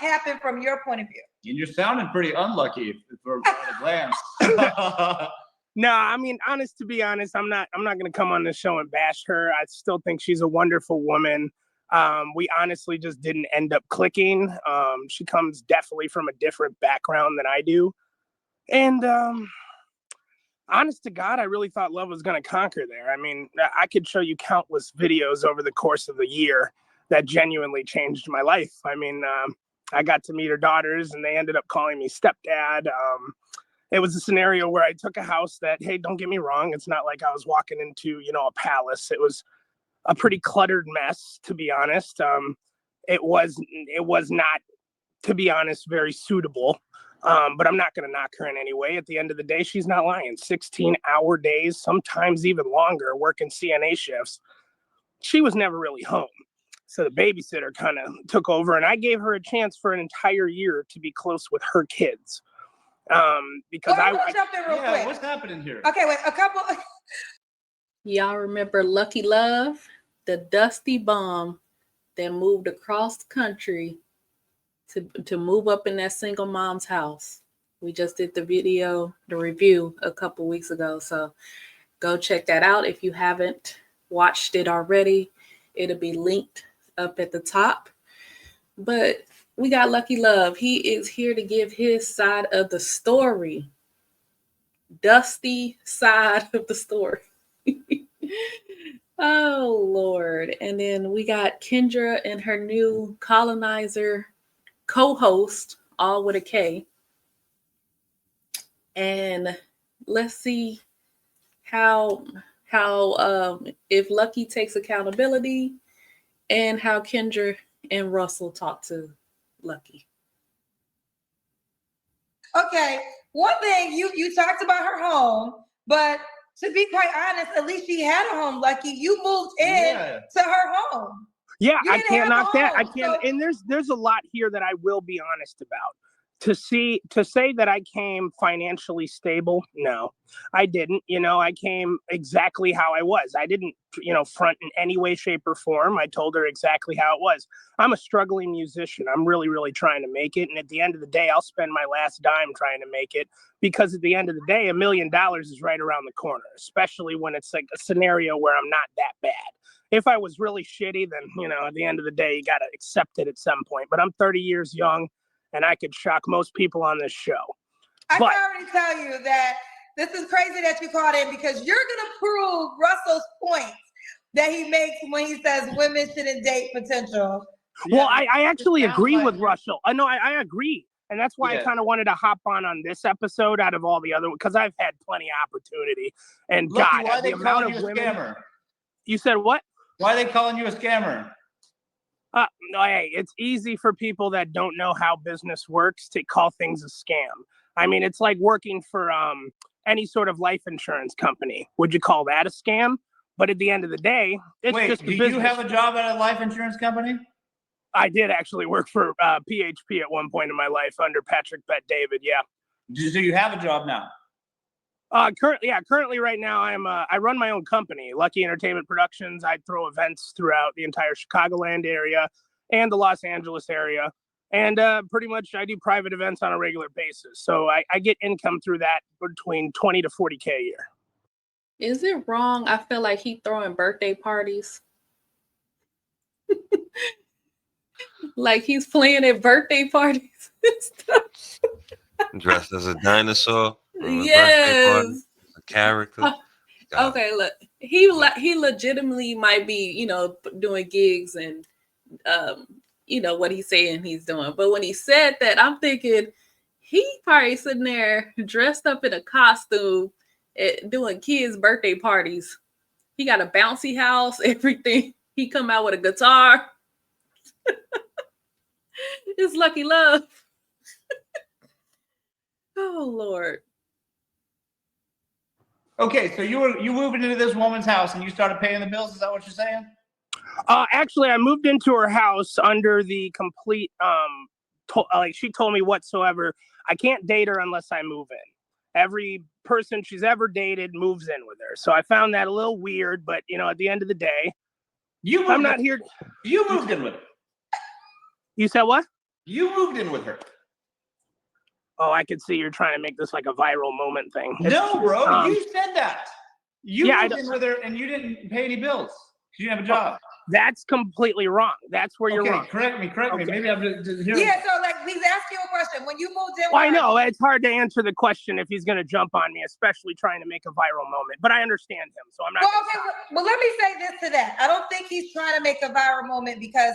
happened from your point of view? And you're sounding pretty unlucky for at a glance. No, I mean, to be honest, I'm not going to come on this show and bash her. I still think she's a wonderful woman. We honestly just didn't end up clicking. She comes definitely from a different background than I do. And honest to God, I really thought love was going to conquer there. I mean, I could show you countless videos over the course of the year that genuinely changed my life. I mean, I got to meet her daughters and they ended up calling me stepdad. It was a scenario where I took a house that, hey, don't get me wrong, it's not like I was walking into, a palace. It was a pretty cluttered mess, to be honest. It was not, to be honest, very suitable. But I'm not going to knock her in any way. At the end of the day, she's not lying. 16-hour days, sometimes even longer, working CNA shifts. She was never really home. So the babysitter kind of took over, and I gave her a chance for an entire year to be close with her kids. Because I jump in real quick. What's happening here? Okay, wait, a couple. Y'all remember Lucky Love, the dusty bum that moved across the country to move up in that single mom's house? We just did the review a couple weeks ago. So go check that out if you haven't watched it already. It'll be linked up at the top. But we got Lucky Love. He is here to give his side of the story. Dusty side of the story. Oh, Lord. And then we got Kendra and her new colonizer co-host, all with a K. And let's see how if Lucky takes accountability and how Kendra and Russell talk to Lucky. Okay, one thing you talked about her home, but to be quite honest, at least she had a home. Lucky, you moved in to her home. Yeah, I can't knock that. I can't. And there's a lot here that I will be honest about. To say that I came financially stable, no, I didn't. I came exactly how I was. I didn't, front in any way, shape, or form. I told her exactly how it was. I'm a struggling musician. I'm really, really trying to make it. And at the end of the day, I'll spend my last dime trying to make it, because at the end of the day, $1 million is right around the corner, especially when it's like a scenario where I'm not that bad. If I was really shitty, then, at the end of the day, you got to accept it at some point. But I'm 30 years young, and I could shock most people on this show. I can already tell you that this is crazy that you called in, because you're going to prove Russell's points that he makes when he says women shouldn't date potential. Well, I actually agree with Russell. I agree. And that's why I kind of wanted to hop on this episode out of all the other, because I've had plenty of opportunity. And Lucky, God, why the they amount calling of you a women. Scammer? You said what? Why are they calling you a scammer? No, hey, it's easy for people that don't know how business works to call things a scam. I mean, it's like working for any sort of life insurance company. Would you call that a scam? But at the end of the day, it's just a business. Did you have a job at a life insurance company? I did actually work for PHP at one point in my life under Patrick Bet David. Yeah. So you have a job now? Currently right now I run my own company, Lucky Entertainment Productions. I throw events throughout the entire Chicagoland area and the Los Angeles area. And pretty much I do private events on a regular basis. So I get income through that between 20 to 40K a year. Is it wrong? I feel like he throwing birthday parties. Like he's playing at birthday parties and stuff. Dressed as a dinosaur. Yes. A character. Okay, look. He legitimately might be, doing gigs and what he's saying he's doing. But when he said that, I'm thinking he probably sitting there dressed up in a costume doing kids' birthday parties. He got a bouncy house, everything. He come out with a guitar. It's Lucky Love. Oh, Lord. Okay, so you moved into this woman's house and you started paying the bills. Is that what you're saying? Actually, I moved into her house under the complete she told me whatsoever, I can't date her unless I move in. Every person she's ever dated moves in with her. So I found that a little weird, but at the end of the day, You moved in with her. You said what? You moved in with her. Oh, I could see you're trying to make this like a viral moment thing. No, bro. You said that. You Yeah, moved in with her and you didn't pay any bills. You didn't have a job. That's completely wrong. That's where you're Okay, wrong. correct me. Okay. Maybe I'm just hearing. Yeah, so like he's asking you a question. When you moved in, Well, I know it's hard to answer the question if he's going to jump on me, especially trying to make a viral moment. But I understand him, so I'm not. Well, okay, well, let me say this to that. I don't think he's trying to make a viral moment because,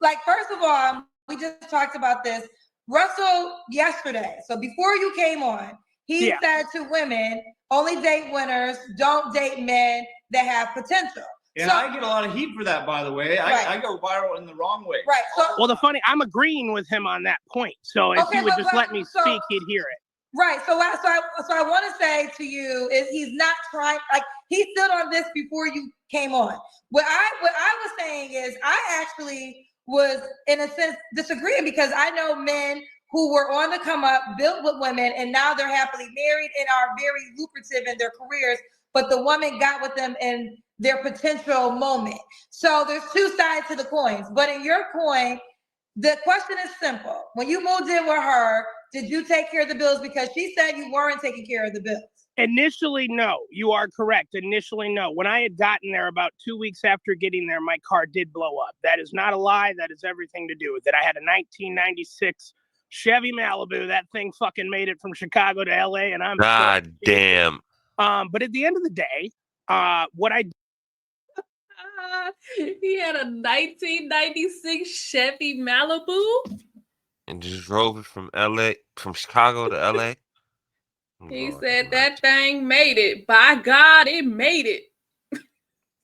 like, first of all, we just talked about this. Russell yesterday, so before you came on, he said to women, only date winners, don't date men that have potential. And so, I get a lot of heat for that, by the way. I go viral in the wrong way. Right. So, well, I'm agreeing with him on that point. So if he would just let me speak, he'd hear it. Right. So I want to say to you is he's not trying, like he stood on this before you came on. What I was saying is I actually was in a sense disagreeing because I know men who were on the come up, built with women, and now they're happily married and are very lucrative in their careers, but the woman got with them in their potential moment. So there's two sides to the coins. But in your coin, the question is simple. When you moved in with her, did you take care of the bills? Because she said you weren't taking care of the bills. Initially, no. You are correct. Initially, no. When I had gotten there about 2 weeks after getting there, my car did blow up. That is not a lie. That is everything to do with it. I had a 1996 Chevy Malibu. That thing fucking made it from Chicago to LA, and I'm God damn. But at the end of the day, what I he had a 1996 Chevy Malibu and just drove it from Chicago to LA. He said that thing made it. By God, it made it.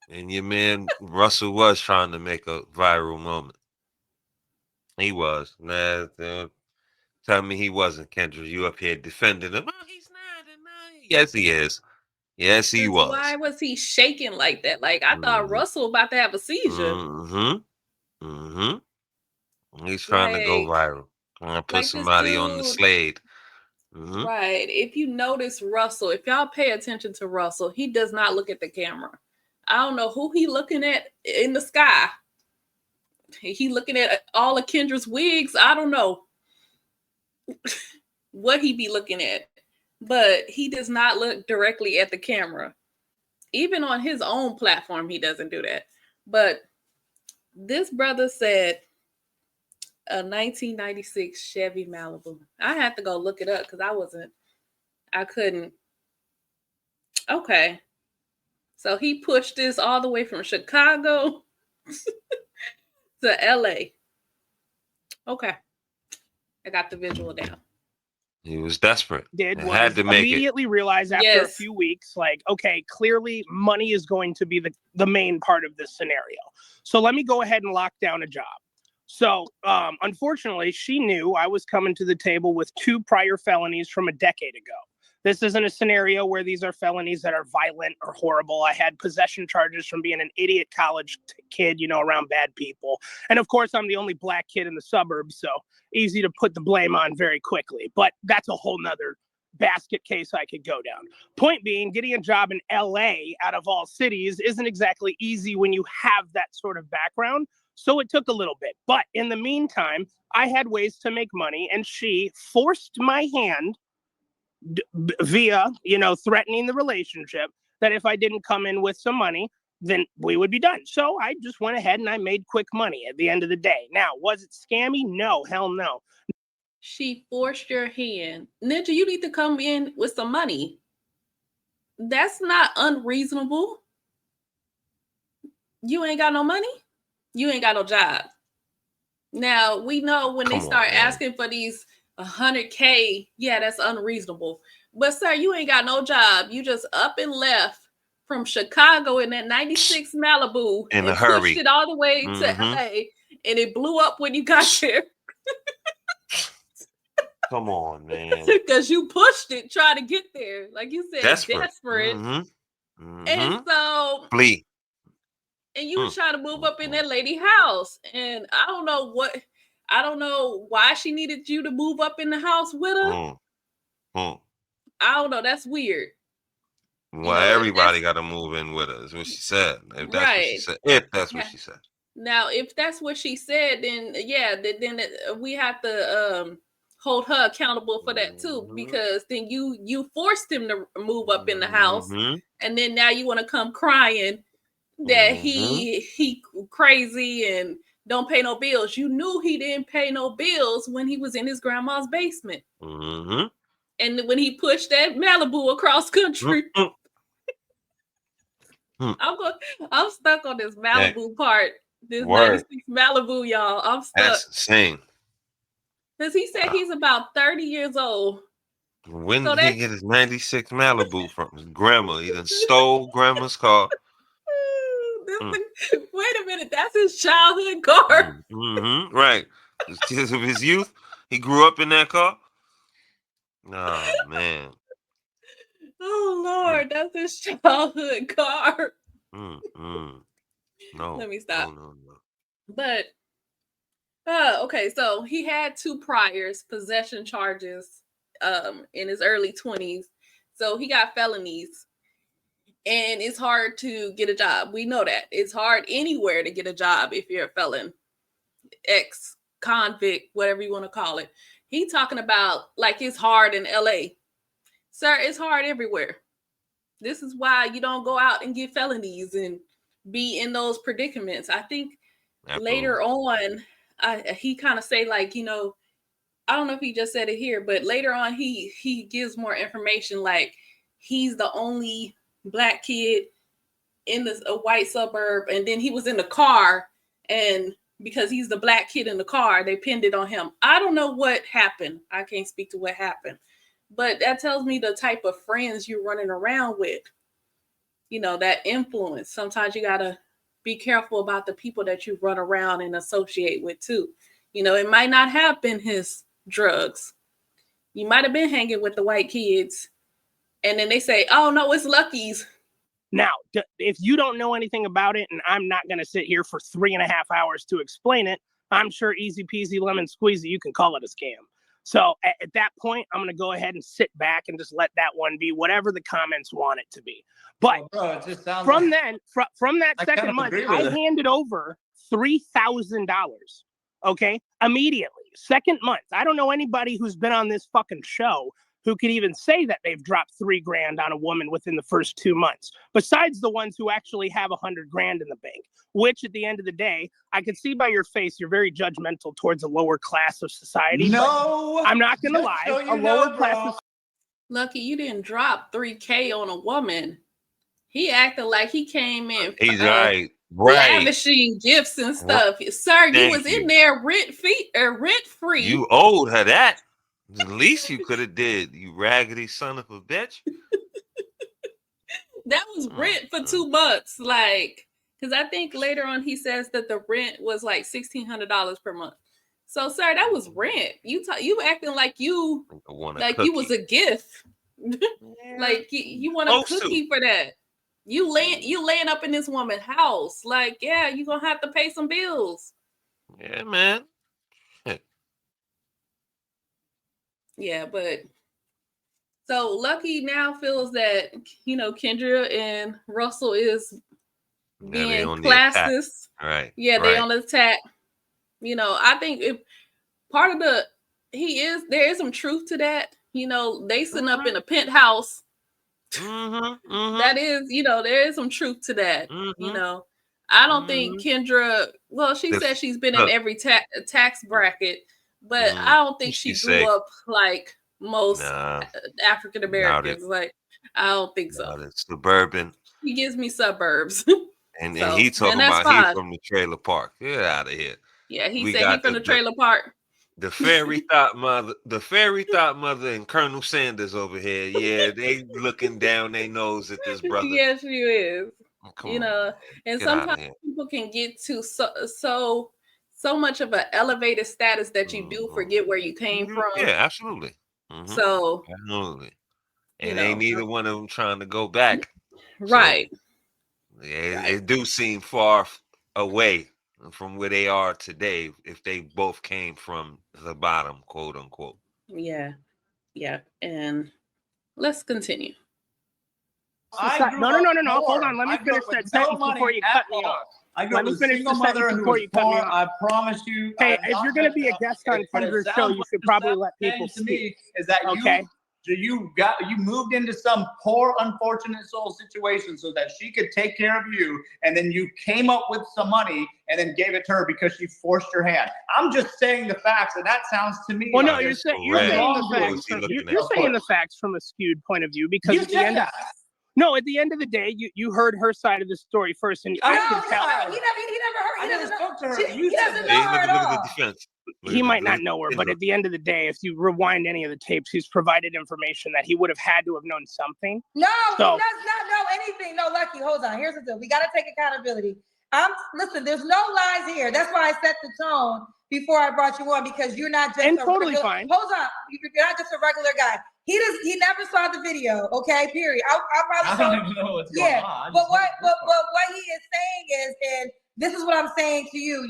And your man Russell was trying to make a viral moment. He was. Nah, tell me he wasn't, Kendra. You up here defending him. Oh, he's not. No. Yes, he is. Yes, he was. Why was he shaking like that? Like, I thought Russell about to have a seizure. He's trying to go viral. Trying to put somebody on the slate. Right. If you notice Russell, if y'all pay attention to Russell, he does not look at the camera. I don't know who he looking at in the sky. He looking at all of Kendra's wigs. I don't know what he be looking at, but he does not look directly at the camera. Even on his own platform, he doesn't do that. But this brother said a 1996 Chevy Malibu. I had to go look it up because I couldn't. Okay. So he pushed this all the way from Chicago to LA. Okay. I got the visual down. He was desperate. Had to immediately realize after a few weeks, like, okay, clearly money is going to be the main part of this scenario. So let me go ahead and lock down a job. So unfortunately, she knew I was coming to the table with 2 prior felonies from a decade ago. This isn't a scenario where these are felonies that are violent or horrible. I had possession charges from being an idiot college kid, around bad people. And of course, I'm the only black kid in the suburbs, so easy to put the blame on very quickly. But that's a whole nother basket case I could go down. Point being, getting a job in LA out of all cities isn't exactly easy when you have that sort of background. So it took a little bit. But in the meantime, I had ways to make money, and she forced my hand via, threatening the relationship, that if I didn't come in with some money, then we would be done. So I just went ahead and I made quick money at the end of the day. Now, was it scammy? No, hell no. She forced your hand. Ninja, you need to come in with some money. That's not unreasonable. You ain't got no money. You ain't got no job. Now, we know when they start asking for these 100K, yeah, that's unreasonable. But sir, you ain't got no job. You just up and left from Chicago in that 96 Malibu in a hurry. Pushed it all the way to LA, and it blew up when you got there. Come on, man. Because you pushed it trying to get there. Like you said, desperate. And so flee. And you was trying to move up in that lady house. And I don't know why she needed you to move up in the house with her. I don't know. That's weird. Well, everybody got to move in with her, is what she said. If that's what she said. If that's what she said. Now, if that's what she said, then yeah, then we have to hold her accountable for that too, because then you forced him to move up in the house, and then now you want to come crying that he crazy and don't pay no bills. You knew he didn't pay no bills when he was in his grandma's basement, and when he pushed that Malibu across country. I'm stuck on this Malibu part. This 96 Malibu, y'all. I'm stuck. That's insane. Because he said he's about 30 years old. When did he get his 96 Malibu from? His grandma. He done stole grandma's car. Wait a minute. That's his childhood car. Right. Because of his youth. He grew up in that car. Oh, man. Oh, Lord. That's his childhood car. No. Let me stop. No. But, okay. So he had 2 priors, possession charges in his early 20s. So he got felonies. And it's hard to get a job. We know that. It's hard anywhere to get a job if you're a felon, ex-convict, whatever you want to call it. He talking about like it's hard in LA. Sir, it's hard everywhere. This is why you don't go out and get felonies and be in those predicaments. I think later on, he kind of say like, you know, I don't know if he just said it here, but later on he gives more information like he's the only Black kid in a white suburb, and then he was in the car, and because he's the Black kid in the car, they pinned it on him. I don't know what happened. I can't speak to what happened, but that tells me the type of friends you're running around with, you know, that influence. Sometimes you gotta be careful about the people that you run around and associate with too. You know, it might not have been his drugs. You might have been hanging with the white kids, and then they say, oh no, it's Lucky's. Now, if you don't know anything about it, and I'm not going to sit here for 3.5 hours to explain it, I'm sure easy peasy lemon squeezy, you can call it a scam. So at that point, I'm going to go ahead and sit back and just let that one be whatever the comments want it to be. But it just sounds from like, that second month, I handed over $3,000. Okay, immediately. Second month. I don't know anybody who's been on this fucking show who could even say that they've dropped $3,000 on a woman within the first 2 months, besides the ones who actually have $100,000 in the bank, which at the end of the day, I can see by your face, you're very judgmental towards a lower class of society. No, I'm not going to lie. A lower class of... Lucky, you didn't drop $3,000 on a woman. He acted like he came in. He's right. Lavishing gifts and stuff. Sir, you was in there rent free. You owed her that. The least you could have did, you raggedy son of a bitch. That was rent for 2 months. Like, because I think later on he says that the rent was like $1,600 per month. So, sir, that was rent. You acting like you was a gift. Like you want a cookie for that. You laying up in this woman's house. Like, yeah, you're gonna have to pay some bills. Yeah, man. Yeah, but so Lucky now feels that, you know, Kendra and Russell is being classist. Right. Yeah, they on the attack. You know, I think if part of there is some truth to that. You know, they sitting up in a penthouse. That is, you know, there is some truth to that. You know, I don't think Kendra, well, she said she's been in every tax bracket, but I don't think she grew up like most African Americans. Like, I don't think so. It's suburban. He gives me suburbs. And he talking about he from the trailer park. Get out of here. Yeah, he said he from the trailer park. The fairy thought mother and Colonel Sanders over here. Yeah, they looking down their nose at this brother. Yes, she is. You know, and sometimes people can get to so much of an elevated status that you do forget where you came from. Yeah, absolutely. So absolutely. And ain't neither one of them trying to go back. Right. So, it do seem far away from where they are today if they both came from the bottom, quote unquote. Yeah. And let's continue. No. Hold on. Let me finish that sentence before you cut me off. I grew up with a single mother who was poor. I promise you. Hey, if you're going to be a guest on Kendra's show, you should probably let people speak. Is that you moved into some poor, unfortunate soul situation so that she could take care of you, and then you came up with some money and then gave it to her because she forced your hand. I'm just saying the facts, and that sounds to me. Well, no, you're saying the facts from a skewed point of view because at the end of the day, you heard her side of the story first, and I can tell. He never heard. He doesn't know her at all. He might not know her, but at the end of the day, if you rewind any of the tapes, he's provided information that he would have had to have known something. No, he does not know anything. No, Lucky, hold on. Here's the deal. We got to take accountability. Listen, there's no lies here. That's why I set the tone before I brought you on, because you're not just fine. Hold on. You're not just a regular guy. He never saw the video, okay? Period. I don't even know what's going on. But what he is saying is, and this is what I'm saying to you,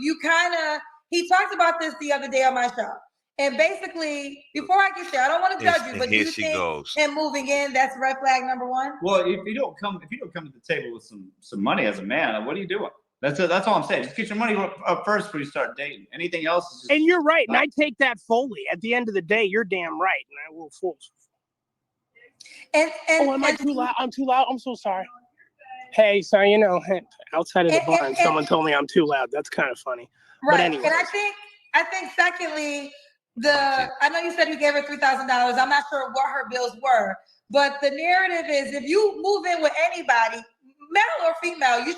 he talked about this the other day on my show. And basically, before I get there, I don't want to judge you, but do you think him moving in, that's red flag number one? Well, if you don't come to the table with some money as a man, what are you doing? That's all I'm saying. Just get your money up first before you start dating. Anything else is just... And you're right, and I take that fully. At the end of the day, you're damn right, and I will full. Am I too loud? I'm too loud. I'm so sorry. Hey, so outside of the barn, someone told me I'm too loud. That's kind of funny. Right. But anyway. And I think secondly, I know you said you gave her $3,000. I'm not sure what her bills were, but the narrative is if you move in with anybody, male or female, you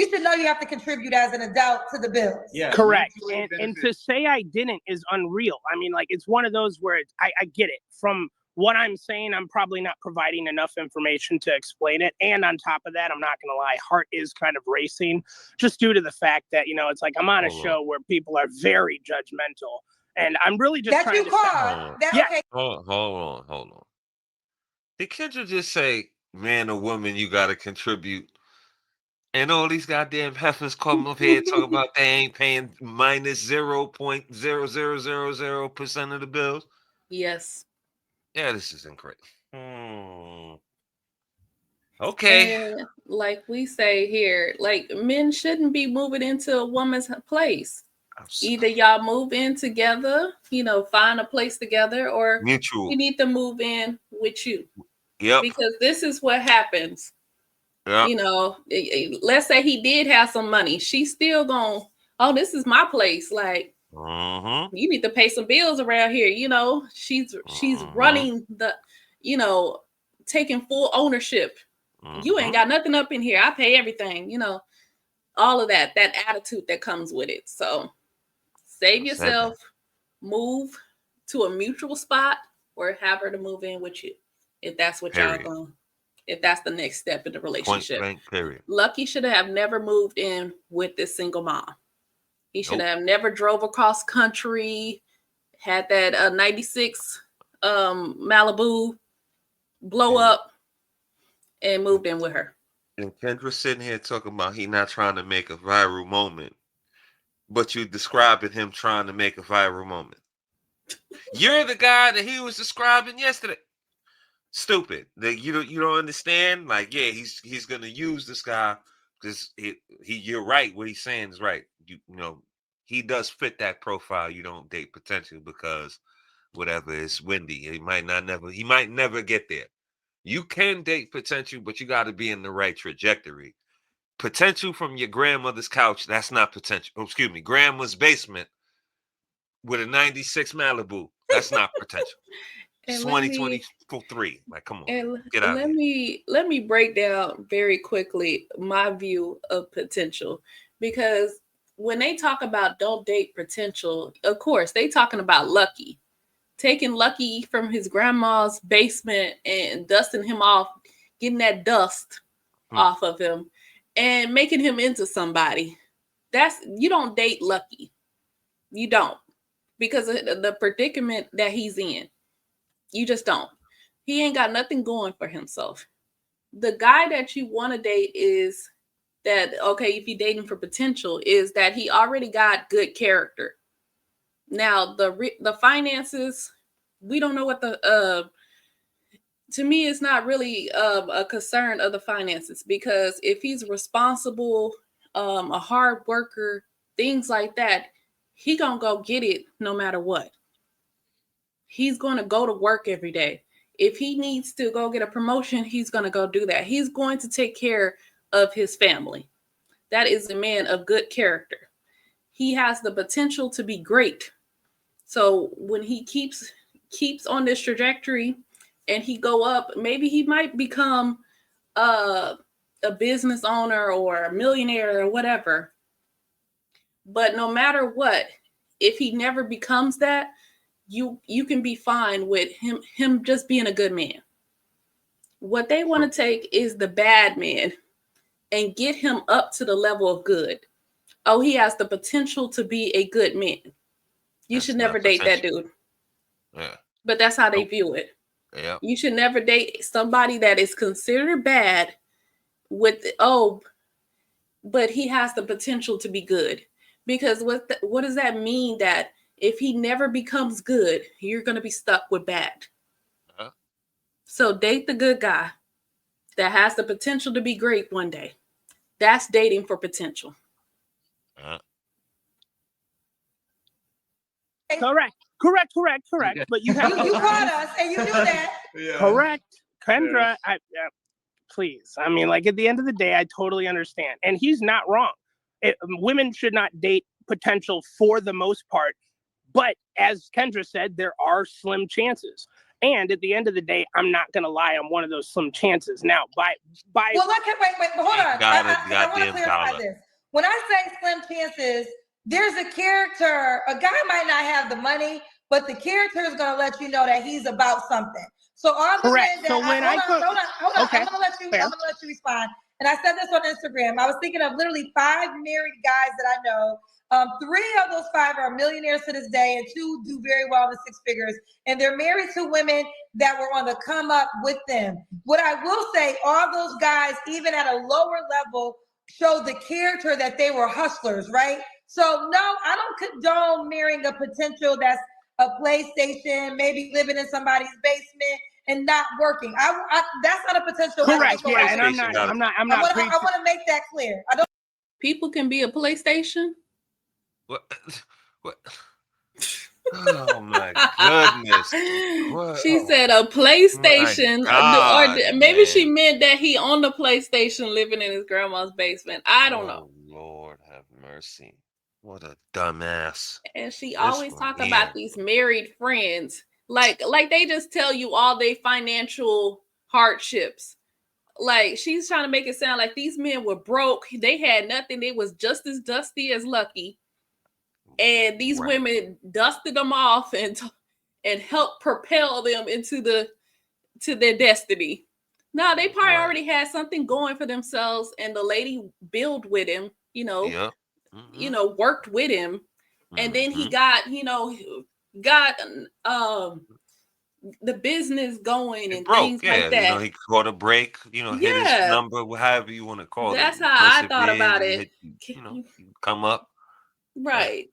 should know you have to contribute as an adult to the bills. Yeah, correct. And to say I didn't is unreal. I mean, like, it's one of those where I get it. From what I'm saying, I'm probably not providing enough information to explain it. And on top of that, I'm not going to lie, heart is kind of racing just due to the fact that, it's like I'm on a show where people are very judgmental. And I'm really just trying to... Okay. Hold on. Did Kendra just say, man or woman, you got to contribute? And all these goddamn heifers come up here talking about they ain't paying minus 0.0000% of the bills? Yes. Yeah, this is incredible. Okay. And like we say here, like, men shouldn't be moving into a woman's place. Either y'all move in together, find a place together, or mutual. We need to move in with you. Yep. Because this is what happens. Yep. Let's say he did have some money. She's still going, oh, this is my place. Like, you need to pay some bills around here. She's running the, taking full ownership. You ain't got nothing up in here. I pay everything, all of that attitude that comes with it. So save yourself, move to a mutual spot, or have her to move in with you. If that's what y'all going, if that's the next step in the relationship. Point blank, period. Lucky should have never moved in with this single mom. He should have never drove across country, had that 96 Malibu blow up, and moved in with her. And Kendra sitting here talking about he not trying to make a viral moment, but you describing him trying to make a viral moment. You're the guy that he was describing yesterday. Stupid. You don't understand. Like, yeah, he's gonna use this guy because you're right. What he's saying is right. He does fit that profile. You don't date potential because whatever, it's windy. He might never get there. You can date potential, but you got to be in the right trajectory. Potential from your grandmother's couch, that's not potential. Oh, excuse me, grandma's basement with a 96 Malibu, that's not potential. 2023. Like, come on. Get out of here. Let me break down very quickly my view of potential, because when they talk about don't date potential, of course, they talking about Lucky. Taking Lucky from his grandma's basement and dusting him off, getting that dust off of him and making him into somebody. You don't date Lucky. You don't, because of the predicament that he's in. You just don't. He ain't got nothing going for himself. The guy that you want to date is that, okay, if you're dating for potential, is that he already got good character. Now, the finances, we don't know what to me, it's not really a concern of the finances, because if he's responsible, a hard worker, things like that, he gonna go get it no matter what. He's gonna go to work every day. If he needs to go get a promotion, he's gonna go do that. He's going to take care of his family. That is a man of good character. He has the potential to be great. So when he keeps on this trajectory and he go up, maybe he might become a business owner or a millionaire or whatever. But no matter what, if he never becomes that, you can be fine with him just being a good man. What they want to take is the bad man and get him up to the level of good. Oh, he has the potential to be a good man. You should never date that dude. Yeah. But that's how they view it. Yeah. You should never date somebody that is considered bad but he has the potential to be good. Because what does that mean? That if he never becomes good, you're going to be stuck with bad. Uh-huh. So date the good guy that has the potential to be great one day. That's dating for potential. Uh-huh. Correct. But you have you caught us and you knew that. Yeah. Correct. Kendra, yeah. Please. I mean, like, at the end of the day, I totally understand. And he's not wrong. Women should not date potential for the most part. But as Kendra said, there are slim chances. And at the end of the day, I'm not going to lie, I'm one of those slim chances. Now, by well, wait, hold on. I want to clarify this. When I say slim chances, there's a character. A guy might not have the money, but the character is going to let you know that he's about something. So all the men that hold on. Okay. I'm gonna let you respond. And I said this on Instagram. I was thinking of literally 5 married guys that I know. 3 of those 5 are millionaires to this day, and 2 do very well in the 6 figures. And they're married to women that were on the come up with them. What I will say, all those guys, even at a lower level, show the character that they were hustlers, right? So no, I don't condone marrying a potential that's a PlayStation, maybe living in somebody's basement and not working. That's not a potential. Correct. Yeah, and I'm not. I want to make that clear. I don't. People can be a PlayStation. What? Oh my goodness! What? She said a PlayStation, or maybe she meant that he on the PlayStation, living in his grandma's basement. I don't know. Lord have mercy! What a dumbass! And she always talk about these married friends, like they just tell you all their financial hardships. Like, she's trying to make it sound like these men were broke. They had nothing. They was just as dusty as Lucky. And these women dusted them off and helped propel them into their destiny. Now, they probably already had something going for themselves, and the lady built with him, worked with him. And then he got the business going and things like that. He caught a break, hit his number, however you want to call it. That's how I thought about it. Come up. Right.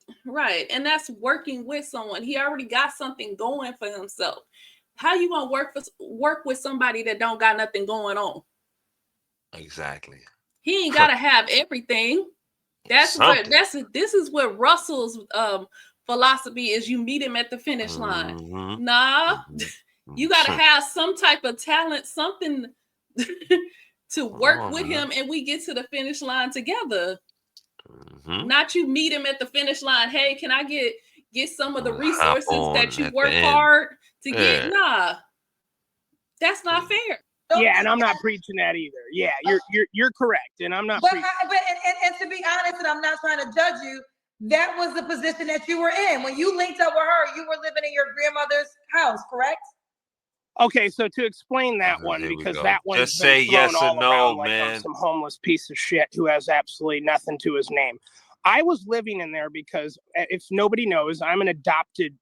And that's working with someone. He already got something going for himself. How you gonna work with somebody that don't got nothing going on? Exactly. He ain't gotta have everything. This is what Russell's philosophy is. You meet him at the finish line. Nah, you gotta have some type of talent, something to work with him, and we get to the finish line together. Not you meet him at the finish line. Hey, can I get some of the resources that you work hard to get? Nah, that's not fair. Yeah, and I'm not preaching that either. Yeah, you're correct, and I'm not. But to be honest, and I'm not trying to judge you, that was the position that you were in when you linked up with her. You were living in your grandmother's house, correct? Okay, so to explain that one, because that one just say yes or no, man. Like some homeless piece of shit who has absolutely nothing to his name. I was living in there because, if nobody knows, I'm an adopted.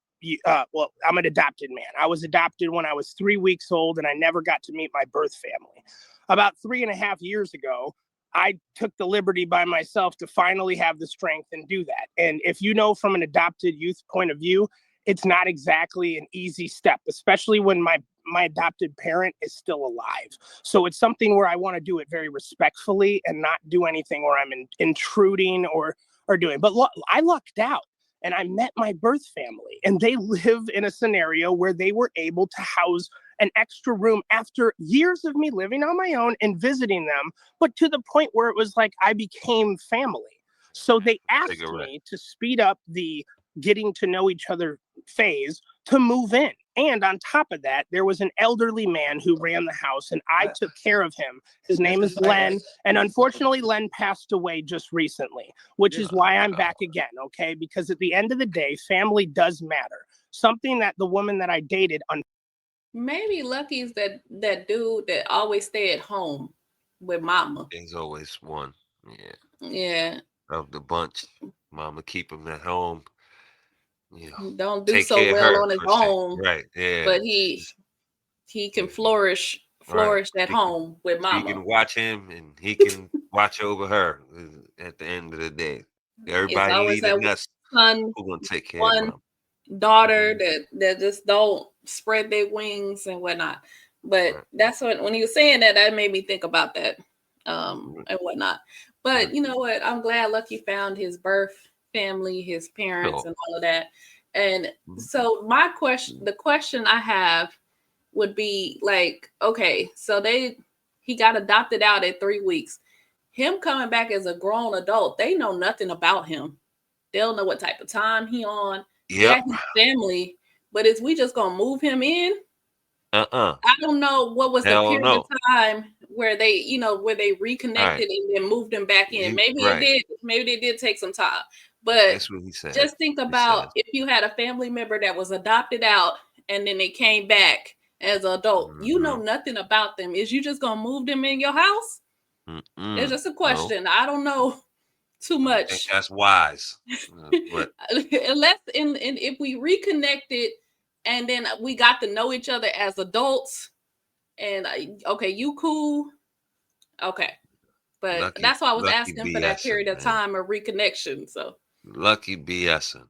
I'm an adopted man. I was adopted when I was 3 weeks old, and I never got to meet my birth family. About 3.5 years ago, I took the liberty by myself to finally have the strength and do that. And if you know, from an adopted youth point of view, it's not exactly an easy step, especially when my adopted parent is still alive. So it's something where I want to do it very respectfully and not do anything where I'm intruding or doing. But I lucked out and I met my birth family, and they live in a scenario where they were able to house an extra room after years of me living on my own and visiting them, but to the point where it was like I became family. So they asked me to speed up the getting to know each other phase to move in. And on top of that, there was an elderly man who ran the house, and I took care of him. His name is Len. And unfortunately, Len passed away just recently, which is why I'm back again, okay? Because at the end of the day, family does matter. Something that the woman that I dated... Maybe Lucky's that dude that always stay at home with mama. There's always one. Yeah. Yeah. Of the bunch. Mama keep him at home. You know, don't do so well on his own, right? Yeah, but he can flourish at home with mama. You can watch him, and he can watch over her. At the end of the day, everybody leading us. Son, who gonna take care of mom? Daughter that just don't spread their wings and whatnot. But that's when he was saying that made me think about that and whatnot. But you know what? I'm glad Lucky found his birth family, his parents, and all of that. And so the question I have would be like, okay, so he got adopted out at 3 weeks. Him coming back as a grown adult, they know nothing about him. They don't know what type of time he on. Yeah, his family, but is we just gonna move him in? I don't know what was the period of time where they, where they reconnected and then moved him back in. Maybe it did. Maybe it did take some time. But that's what he said. Just think about if you had a family member that was adopted out and then they came back as an adult. You know nothing about them. Is you just gonna move them in your house? It's just a question. No. I don't know too much. I think that's wise. Unless if we reconnected and then we got to know each other as adults, and okay, you cool, okay, but that's why I was asking for that period of time of reconnection. So Lucky BSing,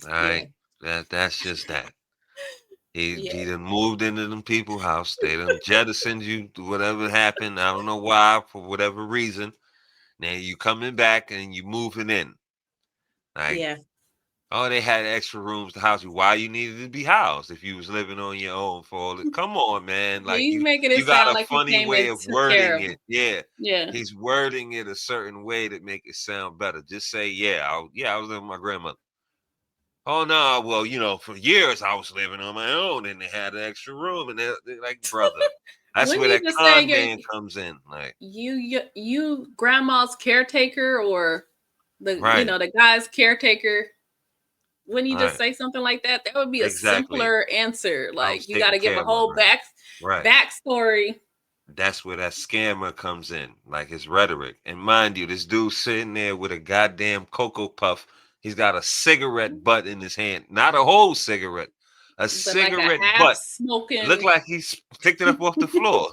all right, that's just that. He done moved into them people's house. They done jettisoned you. Whatever happened, I don't know why, for whatever reason. Now you coming back and you moving in. Like, oh, they had extra rooms to house you. Why you needed to be housed if you was living on your own for all the? Come on, man. Like he's making it you got a like funny way of wording it. Yeah. He's wording it a certain way to make it sound better. Just say, I was living with my grandmother. Oh no, well, for years I was living on my own and they had an extra room and they're like, brother. That's where that con man comes in. Like you grandma's caretaker or the the guy's caretaker. When you just say something like that, that would be a simpler answer. Like you got to give a whole backstory. That's where that scammer comes in, like his rhetoric. And mind you, this dude sitting there with a goddamn Cocoa Puff. He's got a cigarette butt in his hand, not a whole cigarette, a cigarette butt. Smoking. Look like he's picked it up off the floor.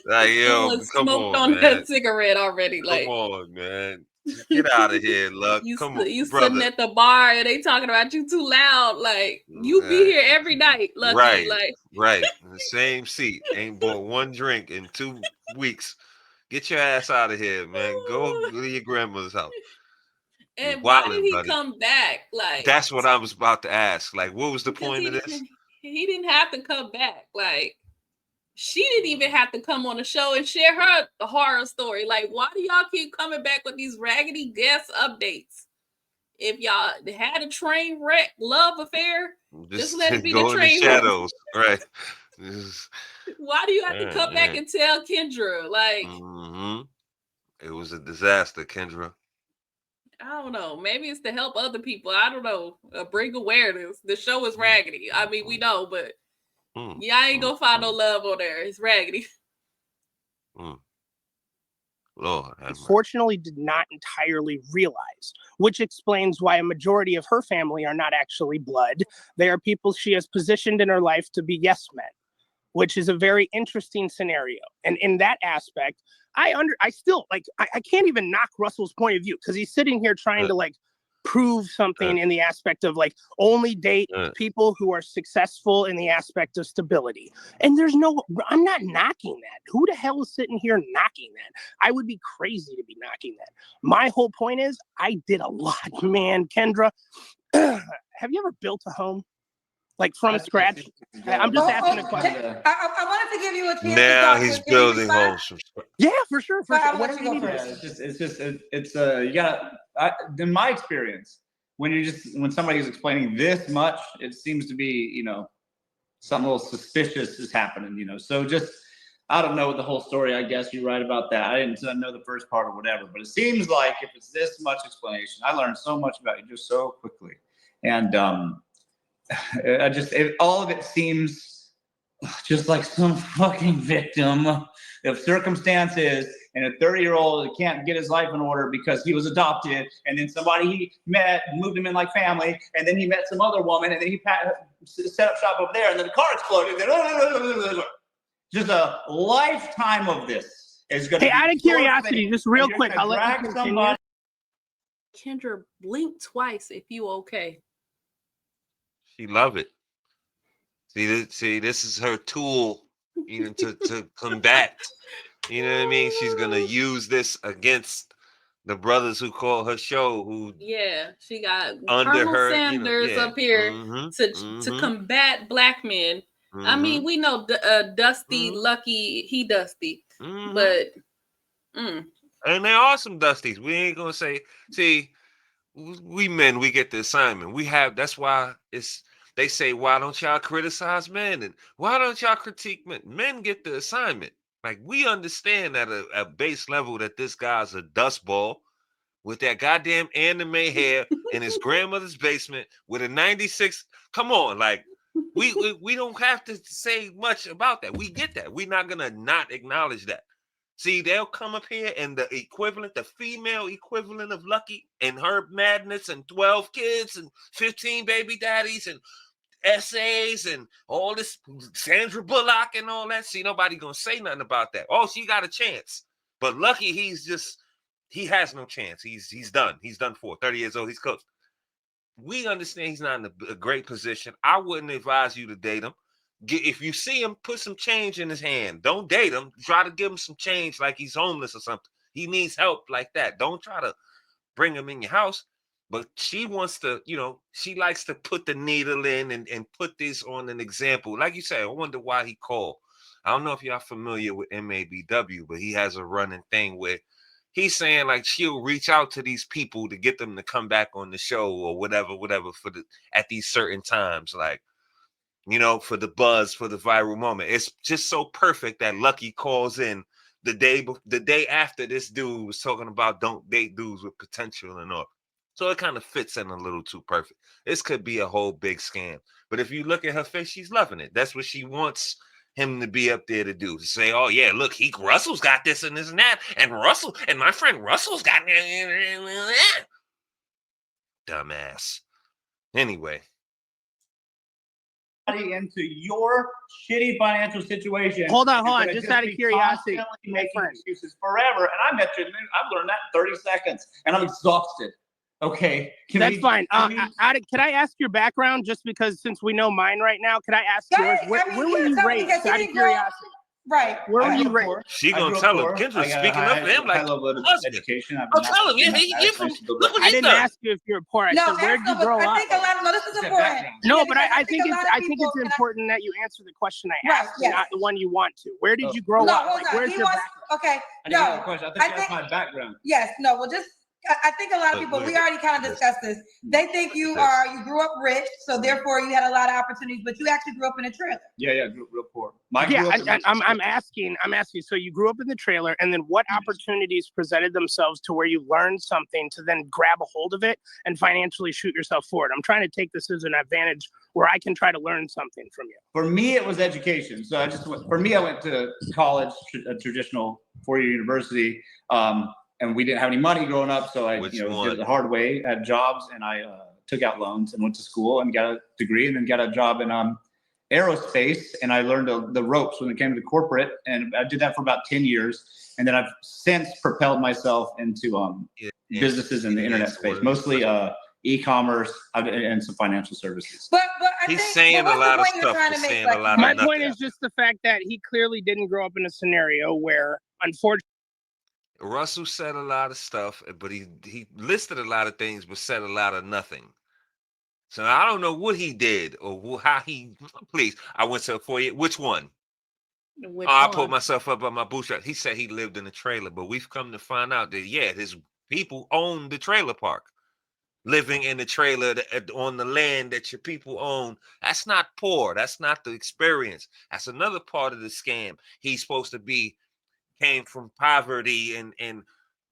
Like yo, come on, man. That cigarette already. Come on, man. Get out of here, Luck. Come on, you brother. Sitting at the bar and they talking about you too loud. Like you be here every night, Lucky. Right. In the same seat. Ain't bought one drink in 2 weeks. Get your ass out of here, man. Go to your grandmother's house. And why did he come back? Like that's what I was about to ask. Like, what was the point of this? He didn't have to come back. Like, she didn't even have to come on the show and share her horror story. Like, why do y'all keep coming back with these raggedy guest updates? If y'all had a train wreck love affair, just let it be go the train in the shadows, right? Why do you have to come back and tell Kendra? Like, it was a disaster, Kendra. I don't know. Maybe it's to help other people. I don't know. Bring awareness. The show is raggedy. I mean, we know, but I ain't gonna find no love on there. It's raggedy. Lord, unfortunately did not entirely realize, which explains why a majority of her family are not actually blood. They are people she has positioned in her life to be yes men, which is a very interesting scenario. And in that aspect, I still I can't even knock Russell's point of view because he's sitting here trying to like prove something in the aspect of like only date people who are successful in the aspect of stability. And I'm not knocking that. Who the hell is sitting here knocking that? I would be crazy to be knocking that. My whole point is I did a lot, man. Kendra, have you ever built a home? Like from scratch? I'm just asking a question. I wanted to give you a chance now to talk. he's building homes from scratch. Yeah, for sure. Whatever you go first. You gotta, in my experience, when somebody's explaining this much, it seems to be, you know, something a little suspicious is happening, you know. So just, I don't know the whole story. I guess you're right about that. I didn't know the first part or whatever, but it seems like if it's this much explanation, I learned so much about you just so quickly. And all of it seems just like some fucking victim of circumstances, and a 30-year-old can't get his life in order because he was adopted, and then somebody he met moved him in like family, and then he met some other woman, and then he set up shop over there, and then the car exploded. Just a lifetime of this is going to be. Hey, out of curiosity, just real quick, I'll let you continue. Kendra, blink twice if you okay. She love it. See, this is her tool, you know, to combat. You know what I mean? She's gonna use this against the brothers who call her show. Who she got under Colonel her Sanders up here to combat black men. I mean, we know Dusty, Lucky, he Dusty, but and there are some Dusties. We ain't gonna say. See, we men, we get the assignment. That's why they say, why don't y'all criticize men? And why don't y'all critique men? Men get the assignment. Like, we understand at a base level that this guy's a dustball with that goddamn anime hair in his grandmother's basement with a 96. Come on, like, we don't have to say much about that. We get that. We're not gonna not acknowledge that. See, they'll come up here and the female equivalent of Lucky and her madness and 12 kids and 15 baby daddies and essays and all this Sandra Bullock and all that. See, nobody gonna say nothing about that. Oh, she got a chance. But Lucky, he has no chance. He's done. He's done for 30 years old. He's cooked. We understand he's not in a great position. I wouldn't advise you to date him. If you see him, put some change in his hand. Don't date him. Try to give him some change like he's homeless or something. He needs help like that. Don't try to bring him in your house. But she wants to, you know, she likes to put the needle in and put this on an example. Like you say, I wonder why he called. I don't know if y'all familiar with MABW, but he has a running thing where he's saying like she'll reach out to these people to get them to come back on the show or whatever at these certain times. Like, you know, for the buzz, for the viral moment. It's just so perfect that Lucky calls in the day after this dude was talking about don't date dudes with potential and all. So it kind of fits in a little too perfect. This could be a whole big scam. But if you look at her face, she's loving it. That's what she wants him to be up there to do. To say, oh yeah, look, Russell's got this and this and that. And my friend Russell's got that. Dumbass. Anyway. Into your shitty financial situation. Hold on. Just out of curiosity, making excuses forever. And I bet you, I've learned that in 30 seconds, and I'm exhausted. Okay, that's fine. Can I ask your background? Just because since we know mine right now, can I ask yours? Where were you raised? Out of curiosity. Right. Where were you raised? She gonna tell him. Kendra's speaking up for him like education. I'll tell him. You're from. Look what I didn't ask you if you're poor. I said, where did you grow up? I think a lot of this is important. No, but I think it's important that you answer the question I asked, not the one you want to. Where did you grow up? Like, where's your background? Okay. No. I think that's my background. Yes. No. Well, just. I think a lot of people, we already kind of discussed this. They think you grew up rich, so therefore you had a lot of opportunities, but you actually grew up in a trailer. Yeah, grew up real poor. I'm asking, so you grew up in the trailer, and then what opportunities presented themselves to where you learned something to then grab a hold of it and financially shoot yourself forward? I'm trying to take this as an advantage where I can try to learn something from you. For me, it was education. So I went to college, a traditional 4-year university. And we didn't have any money growing up, so I did it the hard way. I had jobs, and I took out loans and went to school and got a degree, and then got a job in aerospace. And I learned the ropes when it came to corporate, and I did that for about 10 years. And then I've since propelled myself into businesses in the internet space, mostly e-commerce, and some financial services. But I He's think, saying but a what's the lot of point you're stuff, trying but to make, saying a Lucky? lot of My nothing. point is just the fact that he clearly didn't grow up in a scenario where, unfortunately, Russell said a lot of stuff, but he listed a lot of things, but said a lot of nothing. So I don't know what he did or how he. Please, I went to for you. Which one? Which I one? pulled myself up on my bootstrap. He said he lived in a trailer, but we've come to find out that his people own the trailer park. Living in the trailer on the land that your people own, that's not poor. That's not the experience. That's another part of the scam. He's supposed to be came from poverty and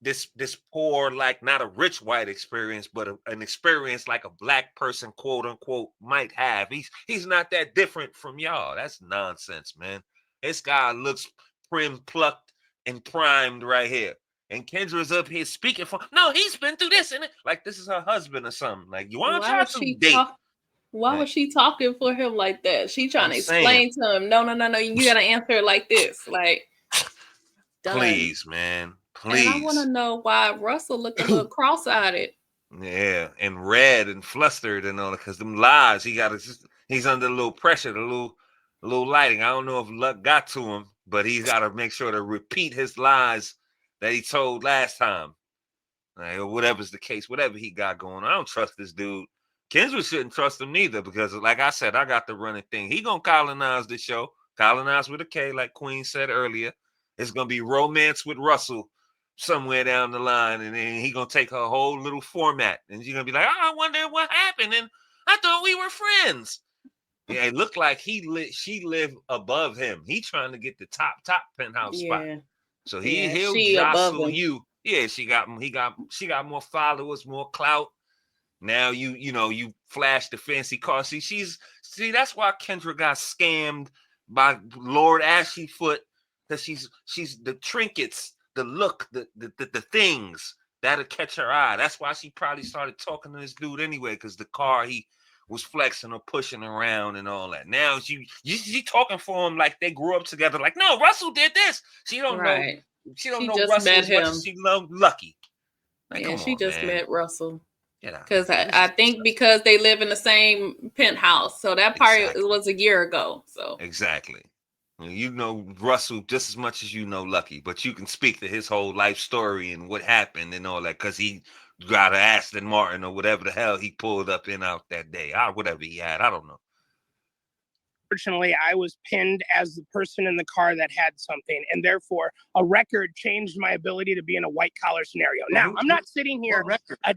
this poor, like not a rich white experience, but an experience like a black person, quote unquote, might have. He's not that different from y'all. That's nonsense, man. This guy looks prim, plucked, and primed right here. And Kendra's up here speaking for no, he's been through this and like this is her husband or something. Like you want to try to date? Why was she talking for him like that? She trying to explain to him, no, you gotta answer it like this. Like done. Please, man. Please. And I want to know why Russell looked a little cross-eyed. Yeah, and red and flustered and all that, because them lies, he's under a little pressure, a little lighting. I don't know if luck got to him, but he's got to make sure to repeat his lies that he told last time. Like, or whatever's the case, whatever he got going on. I don't trust this dude. Kendra shouldn't trust him neither, because like I said, I got the running thing. He gonna colonize the show. Colonize with a K, like Queen said earlier. It's gonna be romance with Russell somewhere down the line, and then he gonna take her whole little format, and she's gonna be like, "Oh, I wonder what happened, and I thought we were friends." Yeah, it looked like she lived above him. He trying to get the top penthouse spot, so he'll jostle you. Yeah, she got more followers, more clout. Now you flash the fancy car. See, that's why Kendra got scammed by Lord Ashleyfoot, because she's the trinkets, the look, the things that'll catch her eye. That's why she probably started talking to this dude anyway, because the car he was flexing or pushing around and all that. Now she talking for him like they grew up together. Like, no, Russell did this. She don't know. She don't know Russell as much as she loved Lucky. Like, she just met Russell. Because I think because they live in the same penthouse. So that part was a year ago. So exactly. You know Russell just as much as you know Lucky, but you can speak to his whole life story and what happened and all that, because he got an Aston Martin or whatever the hell he pulled up in out that day. Whatever he had, I don't know. Unfortunately, I was pinned as the person in the car that had something, and therefore a record changed my ability to be in a white collar scenario. Now, I'm not sitting here.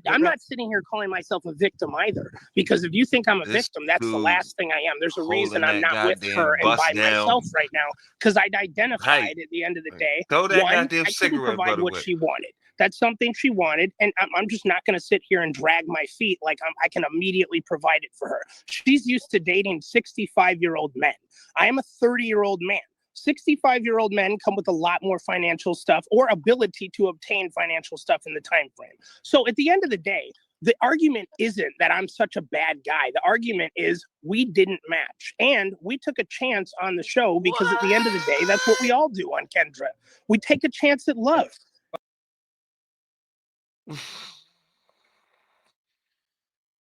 I'm not sitting here calling myself a victim either, because if you think I'm a victim, that's the last thing I am. There's a reason I'm not with her and by myself right now, because I'd identified at the end of the day, one, I couldn't provide what she wanted. That's something she wanted, and I'm just not going to sit here and drag my feet like I can immediately provide it for her. She's used to dating 65-year-old men. I am a 30-year-old man. 65-year-old men come with a lot more financial stuff or ability to obtain financial stuff in the time frame. So at the end of the day, the argument isn't that I'm such a bad guy. The argument is we didn't match, and we took a chance on the show because at the end of the day, that's what we all do on Kendra. We take a chance at love.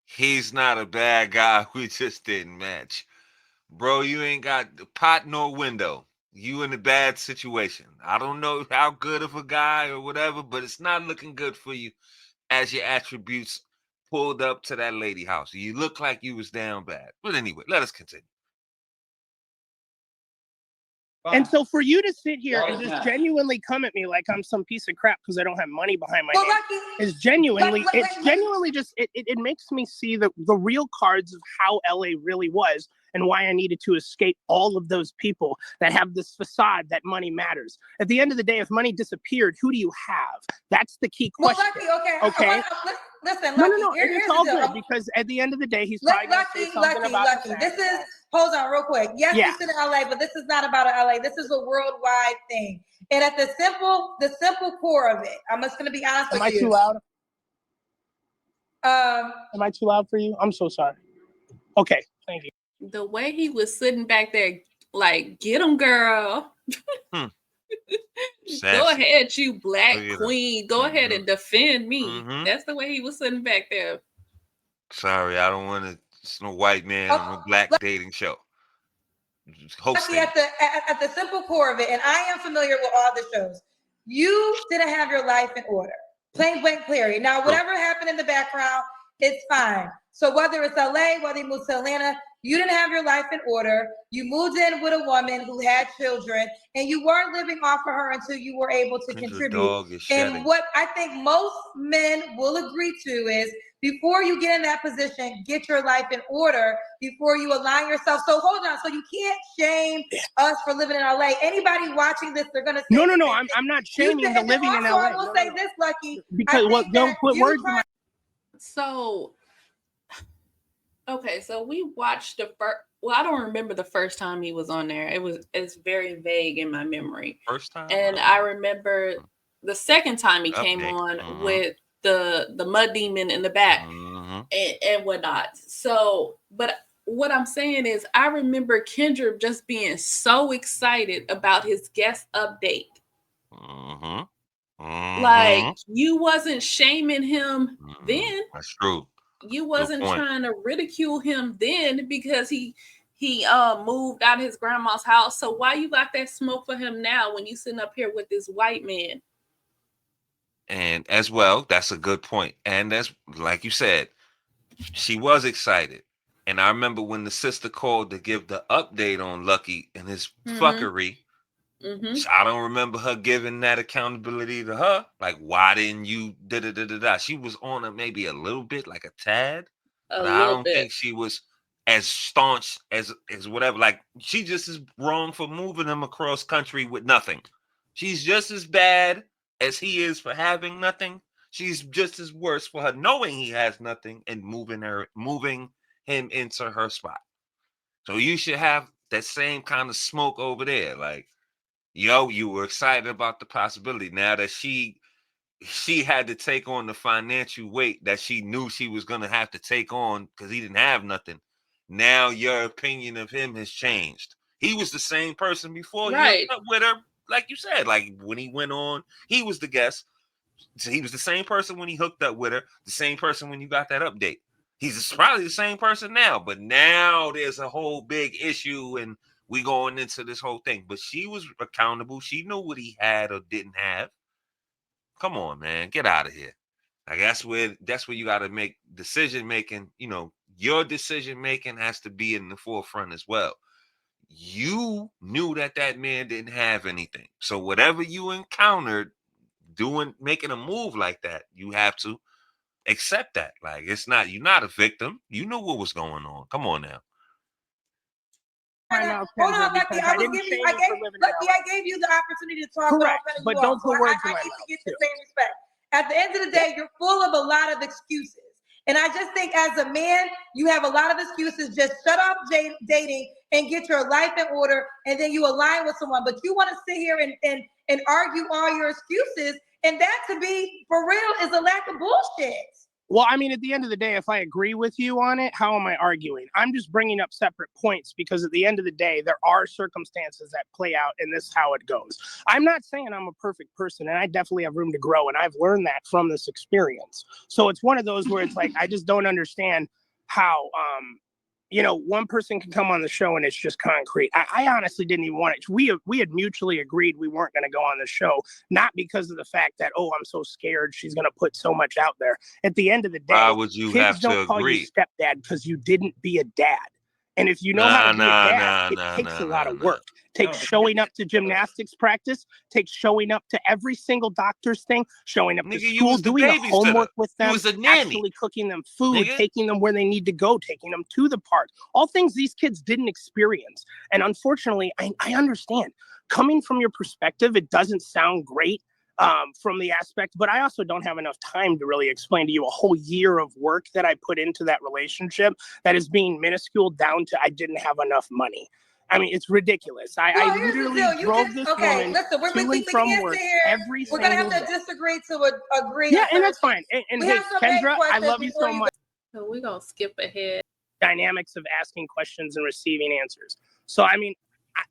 He's not a bad guy. We just didn't match. Bro, you ain't got pot nor window. You in a bad situation. I don't know how good of a guy or whatever, but it's not looking good for you as your attributes pulled up to that lady house. You look like you was down bad. But anyway, let us continue. And so for you to sit here and just genuinely come at me like I'm some piece of crap because I don't have money behind my name is genuinely, it makes me see the real cards of how LA really was and why I needed to escape all of those people that have this facade that money matters. At the end of the day, if money disappeared, who do you have? That's the key question. Well, Lucky, okay. Listen, Lucky, no, it's all good, because at the end of the day, he's probably going to say something about Lucky. This is, hold on real quick. Yes, it's in LA, but this is not about LA. This is a worldwide thing. And at the simple core of it, I'm just going to be honest with you. Am I too loud? Am I too loud for you? I'm so sorry. Okay, thank you. The way he was sitting back there, like, get him, girl. Go ahead, you black queen. Go ahead and defend me. That's the way he was sitting back there. Sorry, I don't want to. It's no white man Oh, on no black dating show. Hosting. at the simple core of it, and I am familiar with all the shows. You didn't have your life in order, plain blank clear. Now, whatever happened in the background, it's fine. So whether it's LA, whether you moved to Atlanta, you didn't have your life in order. You moved in with a woman who had children, and you weren't living off of her until you were able to contribute. Dog is shedding. And what I think most men will agree to is, before you get in that position, get your life in order before you align yourself. So hold on. So you can't shame us for living in LA. Anybody watching this, they're gonna say no. I'm not shaming the living in LA. I will say this, Lucky, because don't put words in my. So, okay, so we watched the first. Well, I don't remember the first time he was on there. It's very vague in my memory. First time, and I remember the second time he came on with the mud demon in the back and whatnot. So, but what I'm saying is, I remember Kendra just being so excited about his guest update. Like, you wasn't shaming him then. That's true. You wasn't trying to ridicule him then because he moved out of his grandma's house. So why you got that smoke for him now when you sitting up here with this white man? And as well, that's a good point. And that's like you said, she was excited. And I remember when the sister called to give the update on Lucky and his fuckery. I don't remember her giving that accountability to her. Like, why didn't you da-da-da-da-da? She was on it maybe a little bit, like a tad. But I don't think she was as staunch as whatever. Like, she just is wrong for moving him across country with nothing. She's just as bad as he is for having nothing. She's just as worse for her knowing he has nothing and moving him into her spot. So you should have that same kind of smoke over there. Like, yo, you were excited about the possibility. Now that she had to take on the financial weight that she knew she was going to have to take on because he didn't have nothing. Now your opinion of him has changed. He was the same person before you hooked up with her. Like you said, like when he went on, he was the guest. So he was the same person when he hooked up with her, the same person when you got that update. He's probably the same person now, but now there's a whole big issue and we going into this whole thing. But she was accountable. She knew what he had or didn't have. Come on, man, get out of here. Like that's where you got to make decision making. You know, your decision making has to be in the forefront as well. You knew that man didn't have anything. So whatever you encountered making a move like that, you have to accept that. Like, you're not a victim. You knew what was going on. Come on now. Hold on, Lucky. I gave you the opportunity to talk. Correct, but don't put words in my mouth. I need to get the same respect. At the end of the day, you're full of a lot of excuses. And I just think as a man, you have a lot of excuses. Just shut off dating and get your life in order, and then you align with someone. But you want to sit here and argue all your excuses, and that, to be for real, is a lack of bullshit. Well, I mean, at the end of the day, if I agree with you on it, how am I arguing? I'm just bringing up separate points because at the end of the day, there are circumstances that play out and this is how it goes. I'm not saying I'm a perfect person and I definitely have room to grow. And I've learned that from this experience. So it's one of those where it's like, I just don't understand how, one person can come on the show and it's just concrete. I honestly didn't even want it. We had mutually agreed we weren't going to go on the show, not because of the fact that, I'm so scared she's going to put so much out there. At the end of the day, why would you kids have don't to call agree? you stepdad because you didn't be a dad. And if you know how to be a dad, it takes a lot of work. Takes showing up to gymnastics practice, takes showing up to every single doctor's thing, showing up to school, doing the homework with them, actually cooking them food, taking them where they need to go, taking them to the park. All things these kids didn't experience. And unfortunately, I understand. Coming from your perspective, it doesn't sound great. From the aspect, but I also don't have enough time to really explain to you a whole year of work that I put into that relationship that is being minuscule down to I didn't have enough money. I mean, it's ridiculous. I literally drove this woman to and from work every single day. We're going to have to disagree to agree. Yeah, and that's fine. And hey, Kendra, I love you so much. So we're going to skip ahead. Dynamics of asking questions and receiving answers. So, I mean,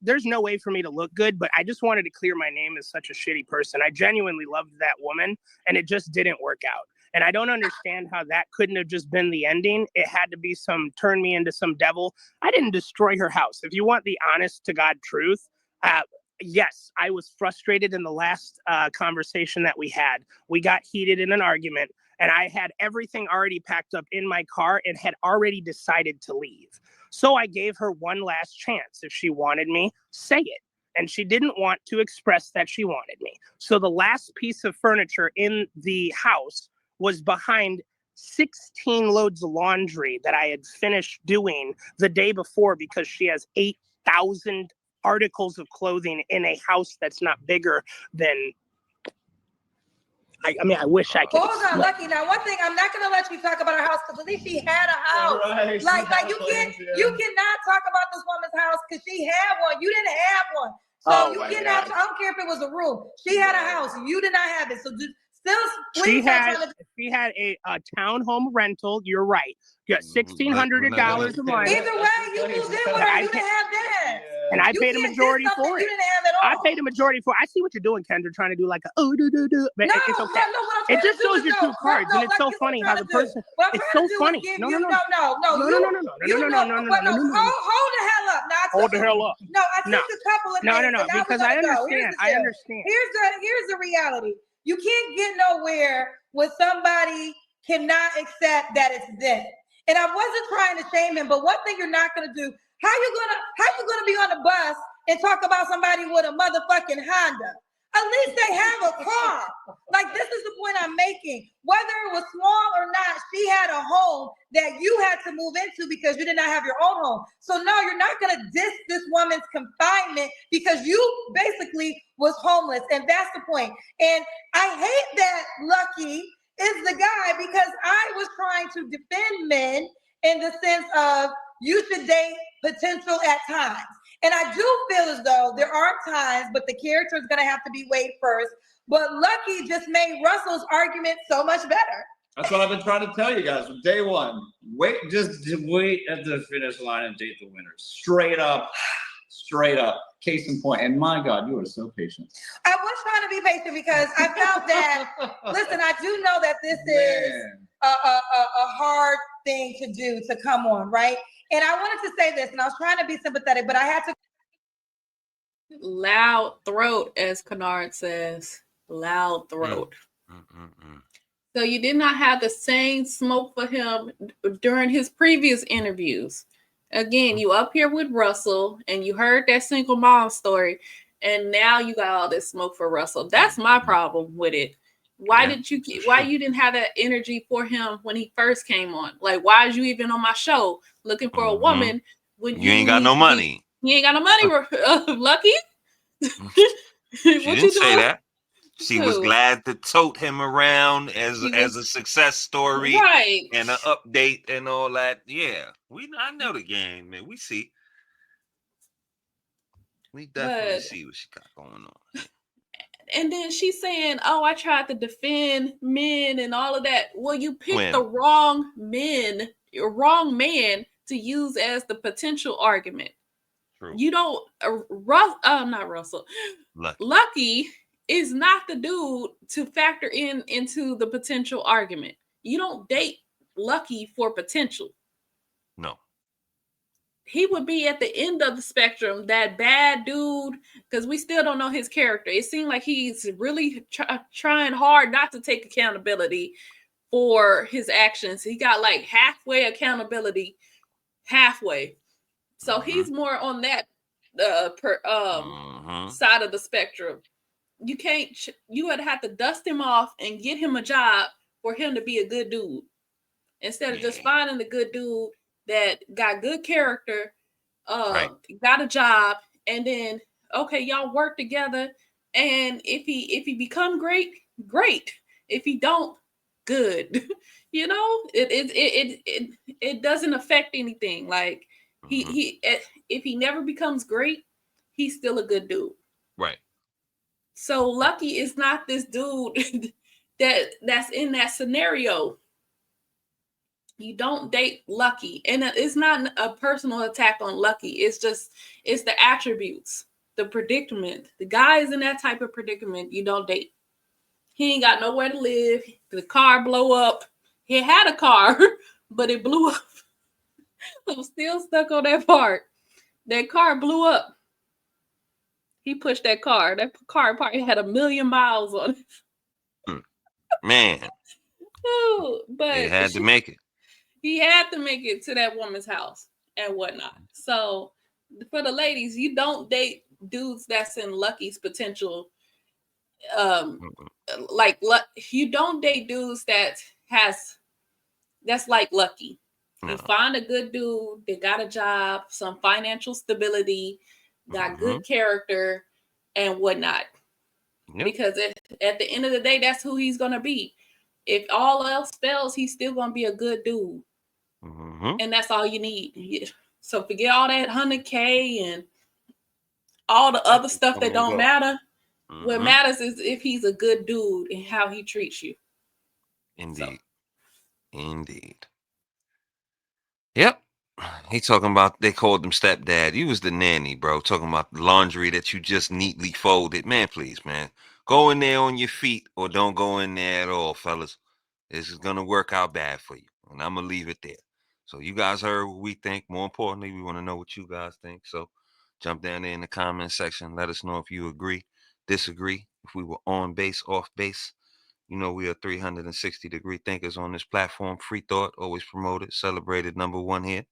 there's no way for me to look good, but I just wanted to clear my name as such a shitty person. I genuinely loved that woman, and it just didn't work out. And I don't understand how that couldn't have just been the ending. It had to be some turn me into some devil. I didn't destroy her house. If you want the honest to God truth, yes, I was frustrated in the last conversation that we had. We got heated in an argument, and I had everything already packed up in my car and had already decided to leave. So I gave her one last chance. If she wanted me, say it. And she didn't want to express that she wanted me. So the last piece of furniture in the house was behind 16 loads of laundry that I had finished doing the day before, because she has 8,000 articles of clothing in a house that's not bigger than, I mean, I wish I could. Hold on, Lucky. Now, one thing, I'm not gonna let you talk about her house because at least she had a house. Right, Like you cannot talk about this woman's house because she had one. You didn't have one. So you cannot. I don't care if it was a room. She had a house. You did not have it. So just she had a townhome rental. You're right. You got $1,600 a month. Either way, you moved in with her. You didn't have that. And I paid a majority for it. You didn't have at all. I paid a majority for it. I see what you're doing, Kendra, trying to do like a but it's okay. It just shows your two cards, and it's so funny how the person. It's so funny. No. Hold the hell up. Hold the hell up. No, I took a couple of things. No, because I understand. Here's the reality. You can't get nowhere when somebody cannot accept that it's them. And I wasn't trying to shame him, but one thing you're not gonna do, how you gonna be on the bus and talk about somebody with a motherfucking Honda? At least they have a car. Like, this is the point I'm making. Whether it was small or not, she had a home that you had to move into because you did not have your own home. So no, you're not gonna diss this woman's confinement because you basically was homeless, and that's the point. And I hate that Lucky is the guy because I was trying to defend men in the sense of you should date potential at times. And I do feel as though there are times, but the character is going to have to be weighed first. But Lucky just made Russell's argument so much better. That's what I've been trying to tell you guys from day one. Just wait at the finish line and date the winners. Straight up. Case in point. And my God, you are so patient. I was trying to be patient because I felt that, listen, I do know that this is a hard thing to do, to come on, right? And I wanted to say this, and I was trying to be sympathetic, but I had to. Loud throat, as Kennard says. Loud throat. So you did not have the same smoke for him during his previous interviews. Again, you up here with Russell, and you heard that single mom story, and now you got all this smoke for Russell. That's my problem with it. Why you didn't have that energy for him when he first came on? Like, why is you even on my show looking for a woman when you ain't got no money? You ain't got no money, Lucky. She didn't say that. She was glad to tote him around as a success story, right? And an update and all that. Yeah, I know the game, man. We see. We definitely see what she got going on. And then she's saying, "Oh, I tried to defend men and all of that." Well, you picked the wrong man to use as the potential argument. True. You don't. Not Russell. Lucky is not the dude to factor into the potential argument. You don't date Lucky for potential. No. He would be at the end of the spectrum, that bad dude, because we still don't know his character. It seemed like he's really trying hard not to take accountability for his actions. He got like halfway accountability, halfway. So he's more on that side of the spectrum. You would have to dust him off and get him a job for him to be a good dude, instead of just finding the good dude that got good character, got a job, and then y'all work together, and if he become great. If he don't, good. You know, it doesn't affect anything. Like he if he never becomes great, he's still a good dude. Right. So Lucky is not this dude that's in that scenario. You don't date Lucky. And it's not a personal attack on Lucky. It's the attributes, the predicament. The guy is in that type of predicament. You don't date. He ain't got nowhere to live. The car blow up. He had a car, but it blew up. I'm still stuck on that part. That car blew up. He pushed that car. That car probably had 1,000,000 miles on it. Man. Oh, but They had to make it. He had to make it to that woman's house and whatnot. So for the ladies, you don't date dudes that's in Lucky's potential. Like you don't date dudes that's like Lucky. No. You find a good dude that got a job, some financial stability, got good character and whatnot. Yep. Because at the end of the day, that's who he's gonna be. If all else fails, he's still gonna be a good dude. And that's all you need. So forget all that 100K and all the other stuff that don't matter. What matters is if he's a good dude and how he treats you. Indeed. So. Indeed. Yep. He talking about, they called him stepdad. You was the nanny, bro. Talking about laundry that you just neatly folded. Man, please, man. Go in there on your feet or don't go in there at all, fellas. This is going to work out bad for you. And I'm going to leave it there. So you guys heard what we think. More importantly, we want to know what you guys think. So jump down there in the comment section. Let us know if you agree, disagree, if we were on base, off base. You know, we are 360-degree thinkers on this platform. Free thought, always promoted, celebrated #1 here.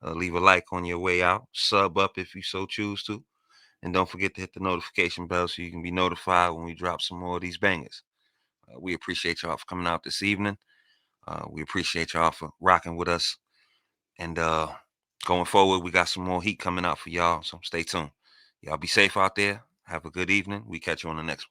Leave a like on your way out. Sub up if you so choose to. And don't forget to hit the notification bell so you can be notified when we drop some more of these bangers. We appreciate y'all for coming out this evening. We appreciate y'all for rocking with us. And going forward, we got some more heat coming out for y'all. So stay tuned. Y'all be safe out there. Have a good evening. We catch you on the next one.